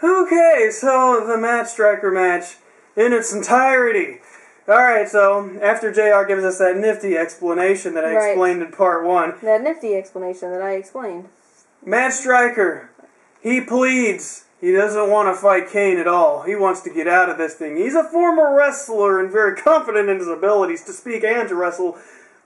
Okay, so the Matt Striker match in its entirety. Alright, so after JR gives us that nifty explanation that I explained in part 1. That nifty explanation that I explained. Matt Striker, he pleads. He doesn't want to fight Kane at all. He wants to get out of this thing. He's a former wrestler and very confident in his abilities to speak and to wrestle,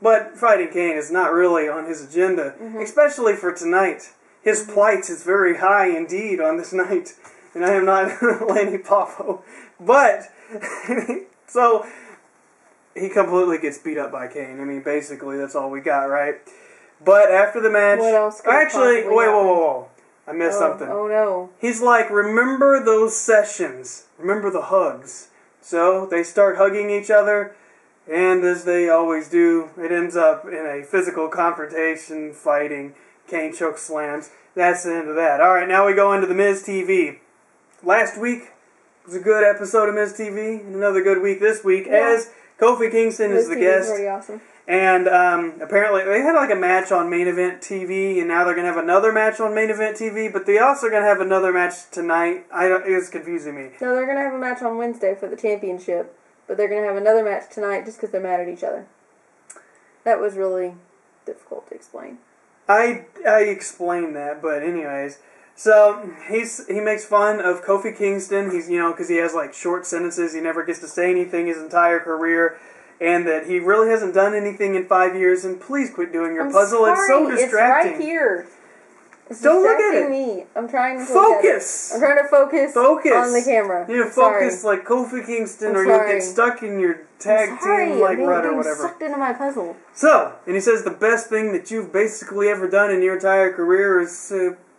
but fighting Kane is not really on his agenda, especially for tonight. His plight is very high indeed on this night, and I am not Lanny Poffo. But, so, he completely gets beat up by Kane. I mean, basically, that's all we got, right? But after the match... What else could actually, whoa. I missed something. Oh, no. He's like, remember those sessions. Remember the hugs. So, they start hugging each other, and as they always do, it ends up in a physical confrontation, fighting, Kane choke slams. That's the end of that. Alright, now we go into the Miz TV. Last week was a good episode of Miz TV, and another good week this week, as Kofi Kingston is the guest. Pretty awesome. And apparently they had like a match on Main Event TV, and now they're going to have another match on Main Event TV, but they also going to have another match tonight. It's confusing me. No, they're going to have a match on Wednesday for the championship, but they're going to have another match tonight just because they're mad at each other. That was really difficult to explain. I explained that, but anyways. So, he makes fun of Kofi Kingston. He's, because he has like short sentences, he never gets to say anything his entire career. And that he really hasn't done anything in 5 years. And please quit doing your puzzle. Sorry, it's so distracting. It's right here. It's Don't look at it. Me. I'm trying to focus. I'm trying to focus on the camera. You focus like Kofi Kingston, or you'll get stuck in your tag team like Rudd or whatever. Sucked into my puzzle. So, and he says the best thing that you've basically ever done in your entire career is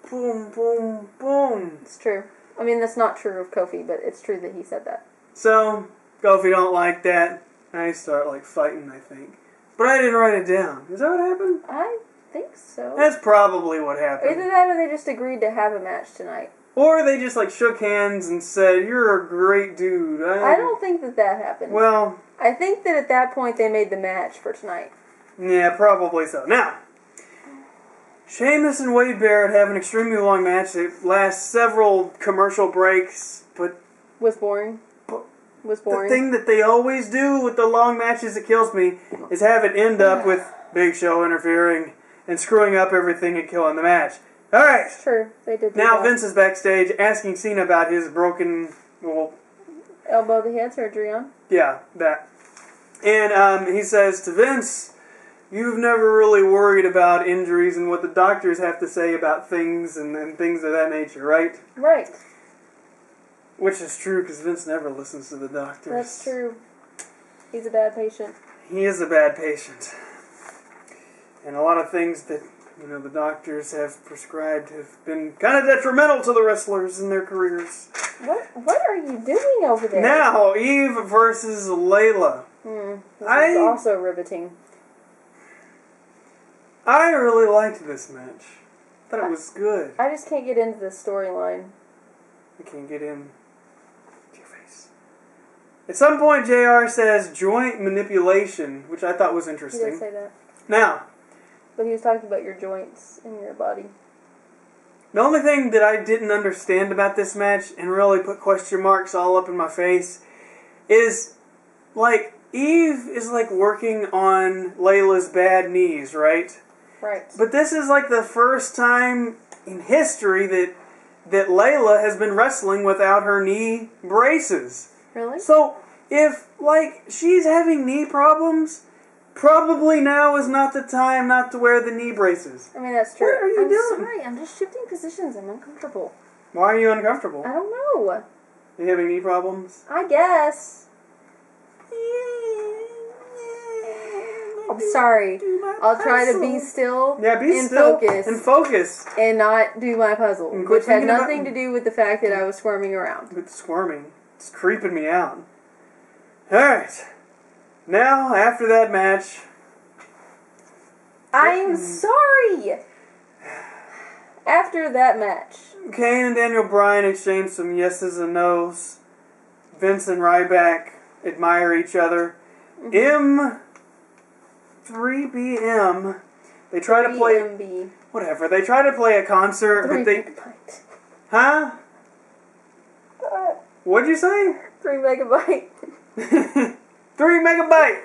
boom, boom, boom. It's true. I mean, that's not true of Kofi, but it's true that he said that. So, Kofi don't like that. I start like fighting, I think. But I didn't write it down. Is that what happened? I think so. That's probably what happened. Either that or they just agreed to have a match tonight. Or they just like shook hands and said, "You're a great dude." I don't think that happened. Well, I think that at that point they made the match for tonight. Yeah, probably so. Now, Sheamus and Wade Barrett have an extremely long match. It lasts several commercial breaks, but... Was boring. The thing that they always do with the long matches that kills me is have it end up with Big Show interfering and screwing up everything and killing the match. Alright. True, they did Now that. Vince is backstage asking Cena about his broken... elbow that he had surgery on. Yeah, that. And he says to Vince, "You've never really worried about injuries and what the doctors have to say about things and things of that nature, right?" Right. Which is true, because Vince never listens to the doctors. That's true. He's a bad patient. He is a bad patient. And a lot of things that, the doctors have prescribed have been kind of detrimental to the wrestlers in their careers. What are you doing over there? Now, Eve versus Layla. This is also riveting. I really liked this match. I thought it was good. I just can't get into the storyline. I can't get in to your face. At some point, JR says joint manipulation, which I thought was interesting. He did say that. Now. But he was talking about your joints in your body. The only thing that I didn't understand about this match, and really put question marks all up in my face, is, like, Eve is, like, working on Layla's bad knees, right? Right. But this is, like, the first time in history that Layla has been wrestling without her knee braces. Really? So, if, like, she's having knee problems, probably now is not the time not to wear the knee braces. I mean, that's true. What are you doing? I'm sorry, I'm just shifting positions. I'm uncomfortable. Why are you uncomfortable? I don't know. Are you having knee problems? I guess. I'm sorry. I'll try to be still focus. And focus. And not do my puzzle. Which had nothing to do with the fact that I was squirming around. With squirming. It's creeping me out. Alright. Now, after that match... I'm sorry! After that match... Kane and Daniel Bryan exchange some yeses and nos. Vince and Ryback admire each other. M3BM. They try to play... 3MB. Whatever. They try to play a concert, but they... Huh? What'd you say? 3 megabyte. 3 megabyte.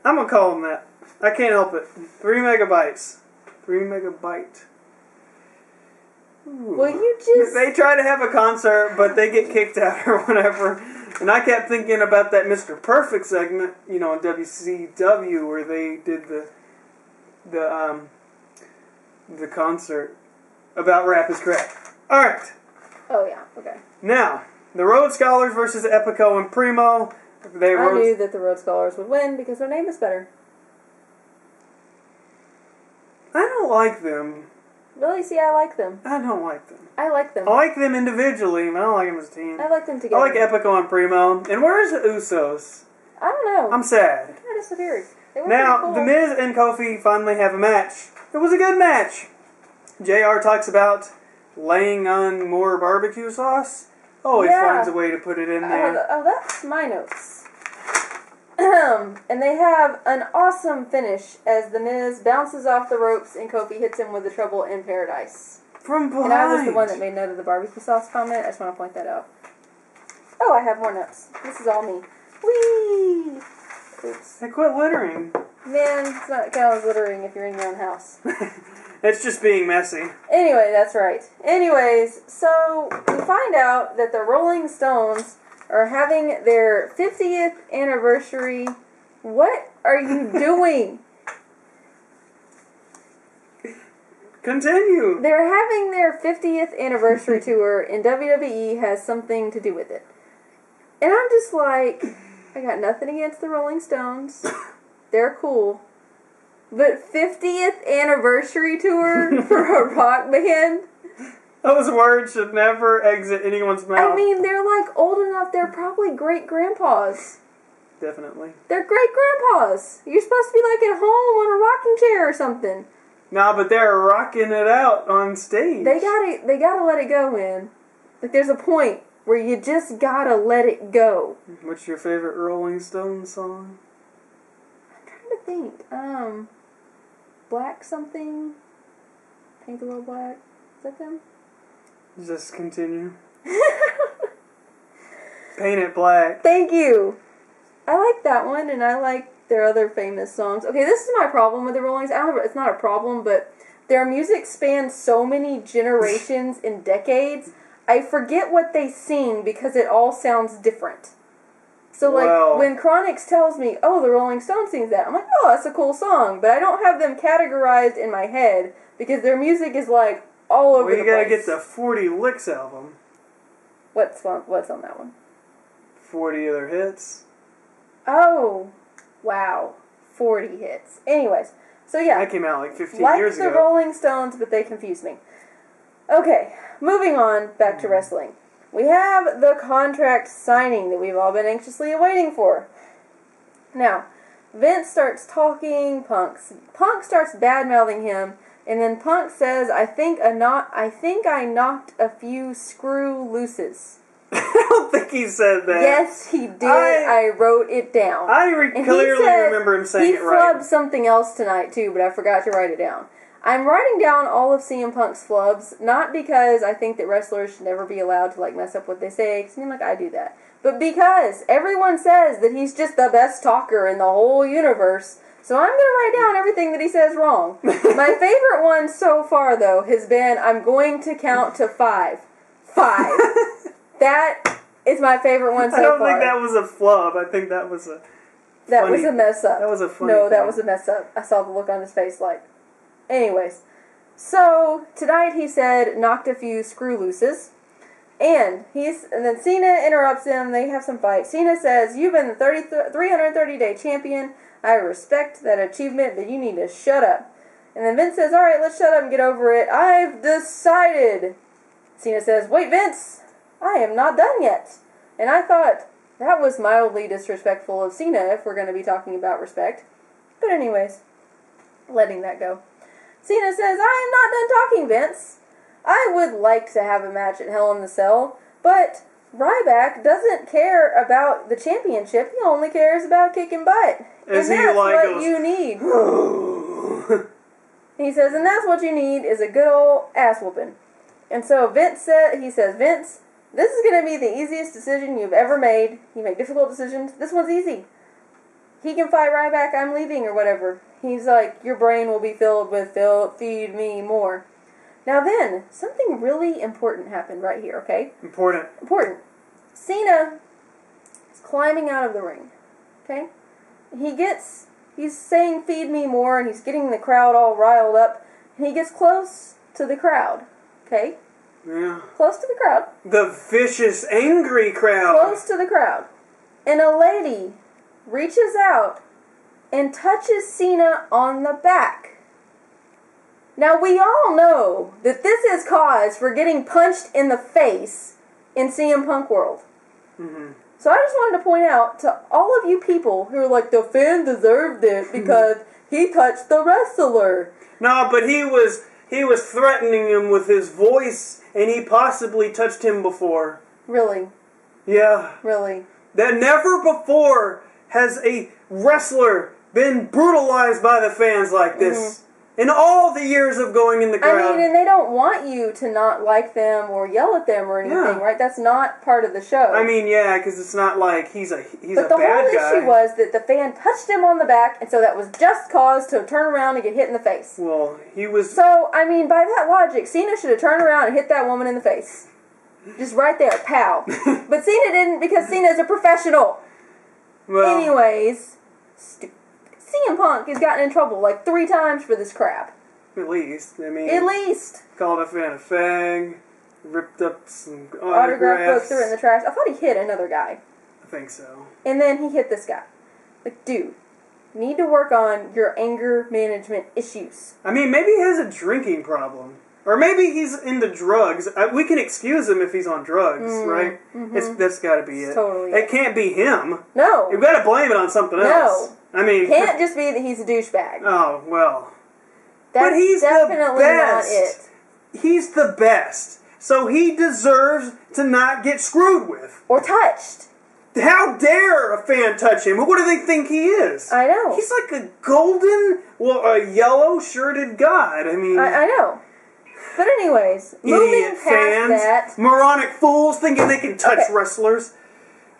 I'm gonna call him that. I can't help it. 3 megabytes. 3 megabyte. Ooh. Well, you just... They try to have a concert, but they get kicked out or whatever. And I kept thinking about that Mr. Perfect segment, you know, in WCW, where they did the concert about Rap is Correct. All right. Oh, yeah. Okay. Now, the Rhodes Scholars versus Epico and Primo. I knew that the Rhodes Scholars would win because their name is better. I don't like them. Really? See, I like them. I don't like them. I like them. I like them individually, but I don't like them as a team. I like them together. I like Epico and Primo. And where's the Usos? I don't know. I'm sad. I disappeared. They were Now, pretty cool. The Miz and Kofi finally have a match. It was a good match. JR talks about laying on more barbecue sauce. Always finds a way to put it in there. Oh, that's my notes. And they have an awesome finish as The Miz bounces off the ropes and Kofi hits him with the Trouble in Paradise. From behind. And I was the one that made note of the barbecue sauce comment. I just want to point that out. Oh, I have more notes. This is all me. Whee! Oops. Hey, quit littering. Man, it's not count as littering if you're in your own house. It's just being messy. Anyway, that's right. Anyways, so we find out that the Rolling Stones are having their 50th anniversary. What are you doing? Continue. They're having their 50th anniversary tour, and WWE has something to do with it. And I'm just like, I got nothing against the Rolling Stones. They're cool. But 50th anniversary tour for a rock band? Those words should never exit anyone's mouth. I mean, they're like old enough, they're probably great-grandpas. Definitely. They're great-grandpas. You're supposed to be like at home on a rocking chair or something. Nah, but they're rocking it out on stage. They gotta let it go, man. Like, there's a point where you just gotta let it go. What's your favorite Rolling Stones song? I'm trying to think. Black something? Paint the World Black? Is that them? Just continue. Paint it black. Thank you. I like that one, and I like their other famous songs. Okay, this is my problem with the Rolling Stones. It's not a problem, but their music spans so many generations and decades. I forget what they sing because it all sounds different. So, like, when Chronix tells me, oh, the Rolling Stones sings that, I'm like, oh, that's a cool song. But I don't have them categorized in my head because their music is, like, all over the place. Well, you gotta get the 40 Licks album. What's on that one? 40 other hits. Oh, wow. 40 hits. Anyways, so yeah. That came out like 15 years ago. Like the Rolling Stones, but they confuse me. Okay, moving on, back to wrestling. We have the contract signing that we've all been anxiously awaiting for. Now, Vince starts talking, Punk starts bad-mouthing him, and then Punk says, I think I knocked a few screw looses. I don't think he said that. Yes, he did. I wrote it down. Clearly remember him saying it right. He flubbed something else tonight, too, but I forgot to write it down. I'm writing down all of CM Punk's flubs, not because I think that wrestlers should never be allowed to, like, mess up what they say, because like I do that, but because everyone says that he's just the best talker in the whole universe, so I'm going to write down everything that he says wrong. My favorite one so far, though, has been, I'm going to count to 5. 5. That is my favorite one so far. I don't think that was a flub. I think that was a was a mess up. That was a funny No, that thing. was a mess up. I saw the look on his face like... Anyways, so tonight he said, knocked a few screw looses, and then Cena interrupts him, they have some fight. Cena says, you've been the 330-day champion, I respect that achievement, but you need to shut up. And then Vince says, alright, let's shut up and get over it, I've decided. Cena says, wait Vince, I am not done yet. And I thought, that was mildly disrespectful of Cena if we're going to be talking about respect. But anyways, letting that go. Cena says, I am not done talking, Vince. I would like to have a match at Hell in the Cell, but Ryback doesn't care about the championship. He only cares about kicking butt. And that's what you need. He says, and that's what you need is a good old ass whooping. And so Vince says, Vince, this is going to be the easiest decision you've ever made. You make difficult decisions. This one's easy. He can fight Ryback, I'm leaving, or whatever. He's like, your brain will be filled with feed me more. Now then, something really important happened right here, okay? Important. Cena is climbing out of the ring, okay? He's saying feed me more, and he's getting the crowd all riled up, and he gets close to the crowd, okay? Yeah. Close to the crowd. The vicious, angry crowd. Close to the crowd. And a lady reaches out and touches Cena on the back. Now, we all know that this is cause for getting punched in the face in CM Punk world. Mm-hmm. So I just wanted to point out to all of you people who are like, the fan deserved it because he touched the wrestler. No, but he was threatening him with his voice, and he possibly touched him before. Really? Yeah. Really? That never before has a wrestler been brutalized by the fans like this. Mm-hmm. In all the years of going in the crowd. I mean, and they don't want you to not like them or yell at them or anything, right? That's not part of the show. I mean, yeah, because it's not like he's a bad guy. But the whole issue was that the fan touched him on the back, and so that was just cause to turn around and get hit in the face. Well, he was... So, I mean, by that logic, Cena should have turned around and hit that woman in the face. Just right there, pow. But Cena didn't because Cena is a professional. Well... Anyways... CM Punk has gotten in trouble like 3 times for this crap. At least. I mean... At least. Called a fan a fag. Ripped up some autograph books, threw it in the trash. I thought he hit another guy. I think so. And then he hit this guy. Like, dude, you need to work on your anger management issues. I mean, maybe he has a drinking problem. Or maybe he's into drugs. We can excuse him if he's on drugs, right? Mm-hmm. That's got to be it. Totally. It can't be him. No. You've got to blame it on something else. No. I mean, can't just be that he's a douchebag. Oh, well. That's but he's definitely the best. Not it. He's the best. So he deserves to not get screwed with. Or touched. How dare a fan touch him? What do they think he is? I know. He's like a golden, a yellow-shirted god. I mean... I know. But anyways, moving past that... Moronic fools thinking they can touch wrestlers.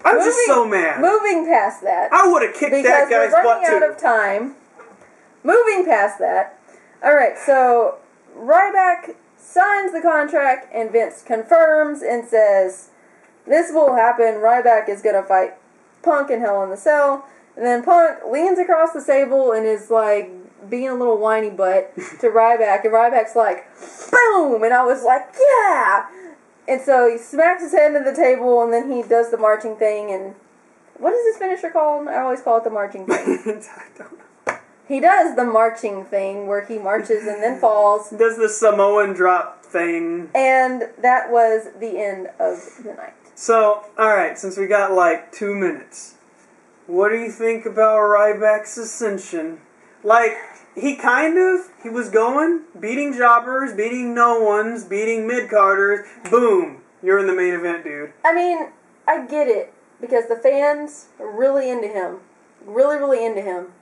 I'm just so mad. Moving past that. I would have kicked that guy's butt, too. Because we're running out of time. Moving past that. Alright, so Ryback signs the contract and Vince confirms and says, this will happen. Ryback is going to fight Punk in Hell in the Cell. And then Punk leans across the table and is like being a little whiny butt to Ryback. And Ryback's like, boom! And I was like, yeah! And so he smacks his head into the table, and then he does the marching thing, and... What is this finisher called? I always call it the marching thing. I don't know. He does the marching thing, where he marches and then falls. Does the Samoan drop thing. And that was the end of the night. So, alright, since we got like 2 minutes, what do you think about Ryback's ascension? Like... He was going, beating jobbers, beating no-ones, beating mid-carders. Boom. You're in the main event, dude. I mean, I get it. Because the fans are really into him. Really, really into him.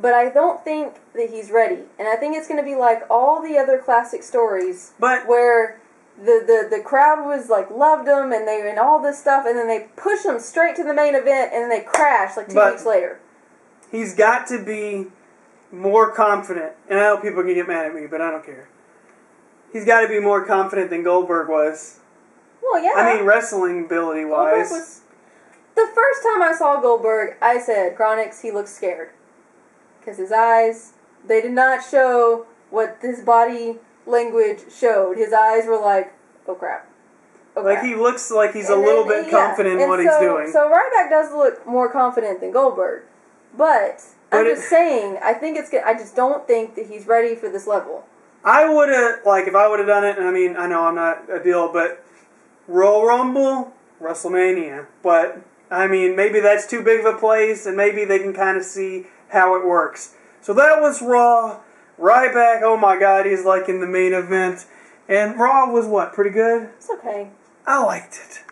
But I don't think that he's ready. And I think it's going to be like all the other classic stories. Where the crowd was like, loved him and all this stuff. And then they push him straight to the main event and then they crash like 2 weeks later. He's got to be... more confident, and I know people can get mad at me, but I don't care. He's got to be more confident than Goldberg was. Well, yeah. I mean, wrestling ability-wise. The first time I saw Goldberg, I said, Chronix, he looks scared. Because his eyes, they did not show what his body language showed. His eyes were like, oh crap. Oh, crap. Like, he looks like he's a little bit confident in what he's doing. So Ryback does look more confident than Goldberg. But I'm just saying, I just don't think that he's ready for this level. I would have, if I would have done it, and I mean, I know I'm not a deal, but Royal Rumble, WrestleMania. But, I mean, maybe that's too big of a place, and maybe they can kind of see how it works. So that was Raw. Ryback, oh my god, he's in the main event. And Raw was what, pretty good? It's okay. I liked it.